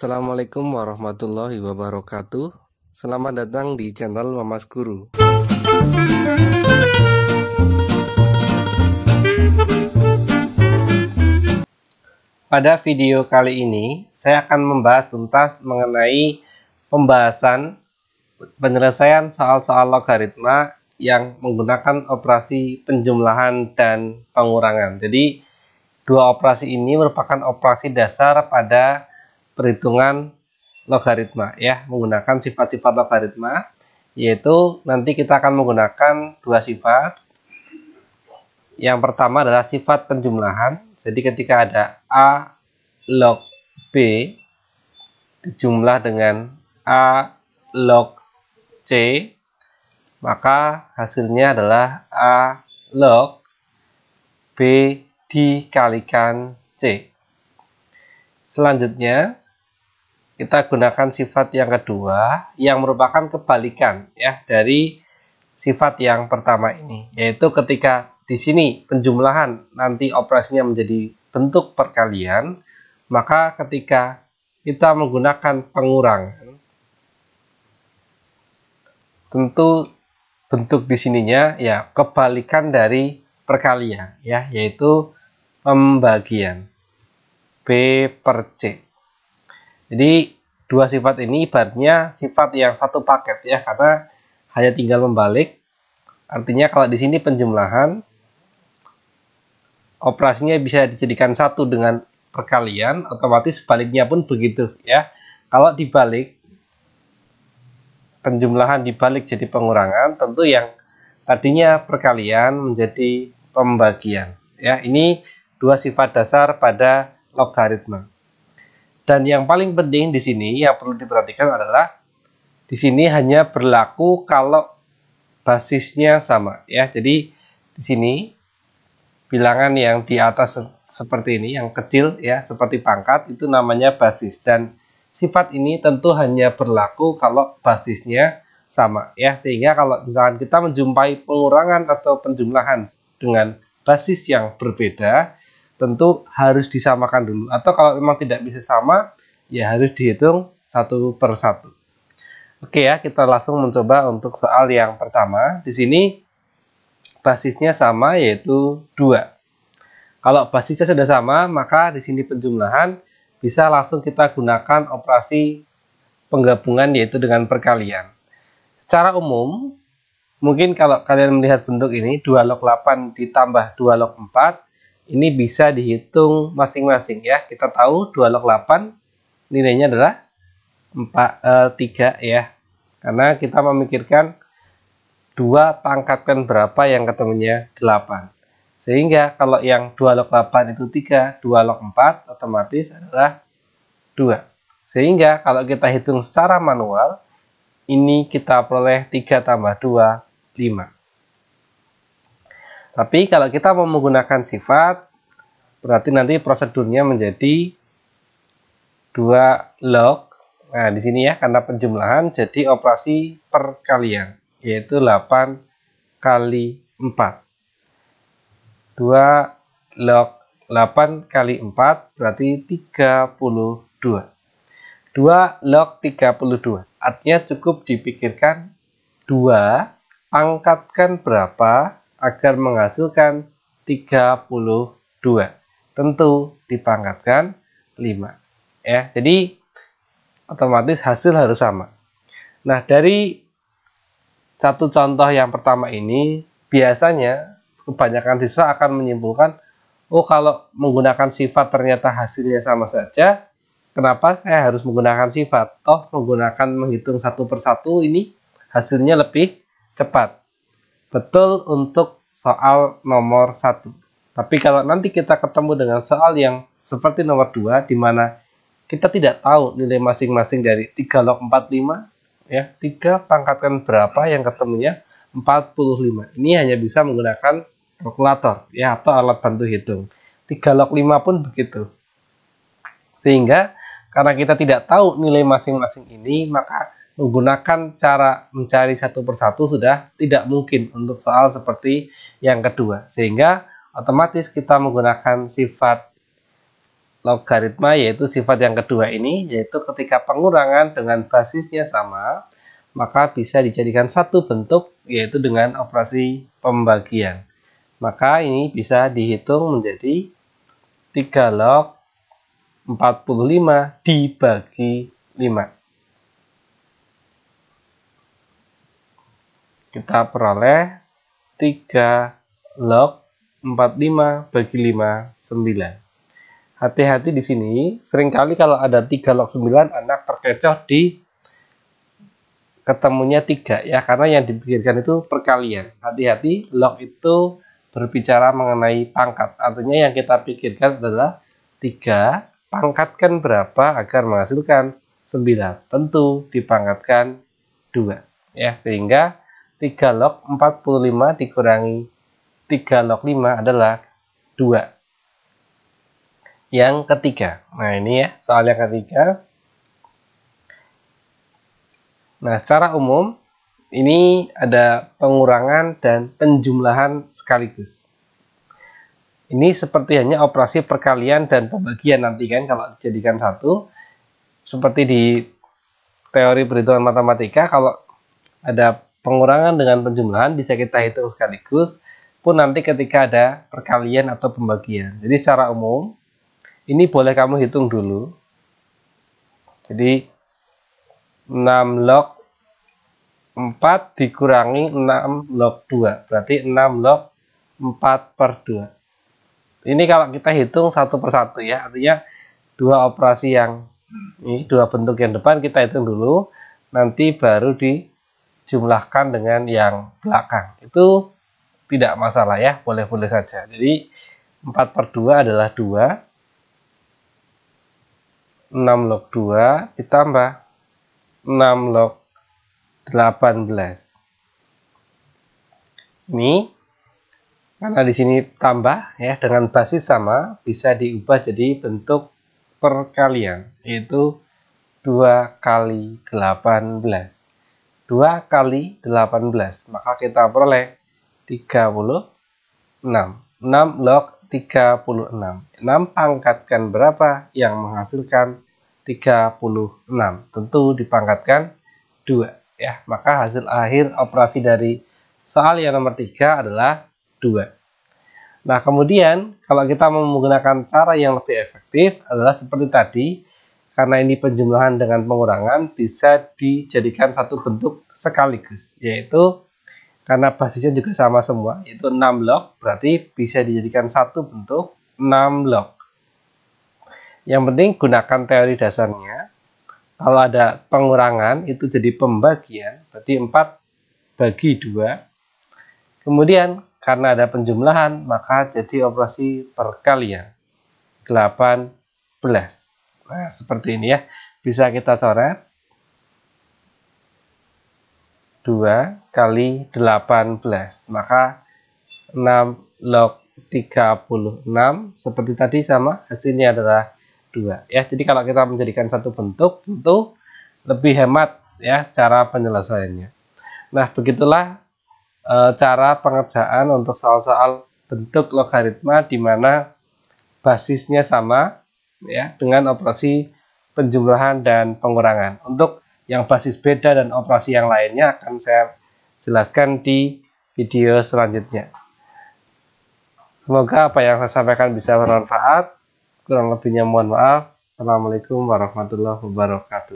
Assalamualaikum warahmatullahi wabarakatuh. Selamat datang di channel Mamas Guru. Pada video kali ini, saya akan membahas tuntas mengenai pembahasan penyelesaian soal-soal logaritma yang menggunakan operasi penjumlahan dan pengurangan. Jadi, dua operasi ini merupakan operasi dasar pada perhitungan logaritma ya, menggunakan sifat-sifat logaritma, yaitu nanti kita akan menggunakan dua sifat. Yang pertama adalah sifat penjumlahan. Jadi ketika ada A log B dijumlah dengan A log C, maka hasilnya adalah A log B dikalikan C. Selanjutnya kita gunakan sifat yang kedua yang merupakan kebalikan ya dari sifat yang pertama ini, yaitu ketika di sini penjumlahan nanti operasinya menjadi bentuk perkalian, maka ketika kita menggunakan pengurangan, tentu bentuk di sininya ya kebalikan dari perkalian ya, yaitu pembagian B per C. Jadi dua sifat ini ibaratnya sifat yang satu paket ya, karena hanya tinggal membalik. Artinya kalau di sini penjumlahan operasinya bisa dijadikan satu dengan perkalian, otomatis sebaliknya pun begitu ya. Kalau dibalik, penjumlahan dibalik jadi pengurangan, tentu yang tadinya perkalian menjadi pembagian ya. Ini dua sifat dasar pada logaritma. Dan yang paling penting di sini yang perlu diperhatikan adalah di sini hanya berlaku kalau basisnya sama ya. Jadi di sini bilangan yang di atas seperti ini, yang kecil ya, seperti pangkat, itu namanya basis. Dan sifat ini tentu hanya berlaku kalau basisnya sama ya. Sehingga kalau misalkan kita menjumpai pengurangan atau penjumlahan dengan basis yang berbeda, tentu harus disamakan dulu, atau kalau memang tidak bisa sama ya harus dihitung satu per satu. Oke ya, kita langsung mencoba untuk soal yang pertama. Di sini basisnya sama, yaitu 2. Kalau basisnya sudah sama, maka di sini penjumlahan bisa langsung kita gunakan operasi penggabungan, yaitu dengan perkalian. Secara umum, mungkin kalau kalian melihat bentuk ini 2 log 8 ditambah 2 log 4, ini bisa dihitung masing-masing ya. Kita tahu 2 log 8 nilainya adalah 3 ya. Karena kita memikirkan 2 pangkatkan berapa yang ketemunya 8. Sehingga kalau yang 2 log 8 itu 3, 2 log 4 otomatis adalah 2. Sehingga kalau kita hitung secara manual, ini kita peroleh 3 tambah 2, 5. Tapi kalau kita mau menggunakan sifat, berarti nanti prosedurnya menjadi 2 log. Nah, di sini ya, karena penjumlahan jadi operasi perkalian, yaitu 8 kali 4. 2 log 8 kali 4 berarti 32. 2 log 32. Artinya cukup dipikirkan 2 pangkatkan berapa agar menghasilkan 32. Tentu dipangkatkan 5 ya. Jadi otomatis hasil harus sama. Nah, dari satu contoh yang pertama ini, biasanya kebanyakan siswa akan menyimpulkan, oh kalau menggunakan sifat ternyata hasilnya sama saja, kenapa saya harus menggunakan sifat? Toh menggunakan menghitung satu per satu ini hasilnya lebih cepat. Betul untuk soal nomor 1. Tapi kalau nanti kita ketemu dengan soal yang seperti nomor 2, di mana kita tidak tahu nilai masing-masing dari 3 log 45, ya, 3 pangkatkan berapa yang ketemunya 45. Ini hanya bisa menggunakan kalkulator, ya, atau alat bantu hitung. 3 log 5 pun begitu. Sehingga karena kita tidak tahu nilai masing-masing ini, maka menggunakan cara mencari satu persatu sudah tidak mungkin untuk soal seperti yang kedua. Sehingga otomatis kita menggunakan sifat logaritma, yaitu sifat yang kedua ini, yaitu ketika pengurangan dengan basisnya sama, maka bisa dijadikan satu bentuk, yaitu dengan operasi pembagian. Maka ini bisa dihitung menjadi 3 log 45 dibagi 5. Kita peroleh 3 log 45 bagi 5, 9. Hati-hati di sini, seringkali kalau ada 3 log 9, anak terkecoh di ketemunya 3 ya, karena yang dipikirkan itu perkalian. Hati-hati, log itu berbicara mengenai pangkat. Artinya yang kita pikirkan adalah 3 pangkatkan berapa agar menghasilkan 9. Tentu dipangkatkan 2 ya, sehingga 3 log 45 dikurangi 3 log 5 adalah 2. Yang ketiga, nah ini ya soal yang ketiga. Nah, secara umum ini ada pengurangan dan penjumlahan sekaligus. Ini seperti hanya operasi perkalian dan pembagian nanti kan kalau dijadikan satu. Seperti di teori perhitungan matematika, kalau ada pengurangan dengan penjumlahan bisa kita hitung sekaligus pun nanti ketika ada perkalian atau pembagian. Jadi secara umum ini boleh kamu hitung dulu. Jadi 6 log 4 dikurangi 6 log 2. Berarti 6 log 4 per 2. Ini kalau kita hitung satu persatu ya. Artinya dua operasi yang ini, dua bentuk yang depan kita hitung dulu. Nanti baru dijumlahkan dengan yang belakang. Itu tidak masalah ya. Boleh-boleh saja. Jadi 4 per 2 adalah 2. 6 log 2 ditambah 6 log 18. Ini karena di sini tambah ya dengan basis sama bisa diubah jadi bentuk perkalian, yaitu 2 kali 18. 2 kali 18, maka kita peroleh 36. 6 log 36. 6 pangkatkan berapa yang menghasilkan 36? Tentu dipangkatkan 2 ya. Maka hasil akhir operasi dari soal yang nomor 3 adalah 2. Nah, kemudian kalau kita mau menggunakan cara yang lebih efektif adalah seperti tadi, karena ini penjumlahan dengan pengurangan bisa dijadikan satu bentuk sekaligus, yaitu karena basisnya juga sama semua, yaitu 6 log, berarti bisa dijadikan satu bentuk 6 log. Yang penting gunakan teori dasarnya. Kalau ada pengurangan itu jadi pembagian, berarti 4 bagi 2. Kemudian karena ada penjumlahan, maka jadi operasi perkalian, 18. Nah, seperti ini ya. Bisa kita coret. 2 kali 18. Maka 6 log 36 seperti tadi sama, hasilnya adalah 2. Ya, jadi kalau kita menjadikan satu bentuk, tentu lebih hemat ya cara penyelesaiannya. Nah, begitulah cara pengerjaan untuk soal-soal bentuk logaritma di mana basisnya sama ya dengan operasi penjumlahan dan pengurangan. Untuk yang basis beda dan operasi yang lainnya akan saya jelaskan di video selanjutnya. Semoga apa yang saya sampaikan bisa bermanfaat. Kurang lebihnya mohon maaf. Assalamualaikum warahmatullahi wabarakatuh.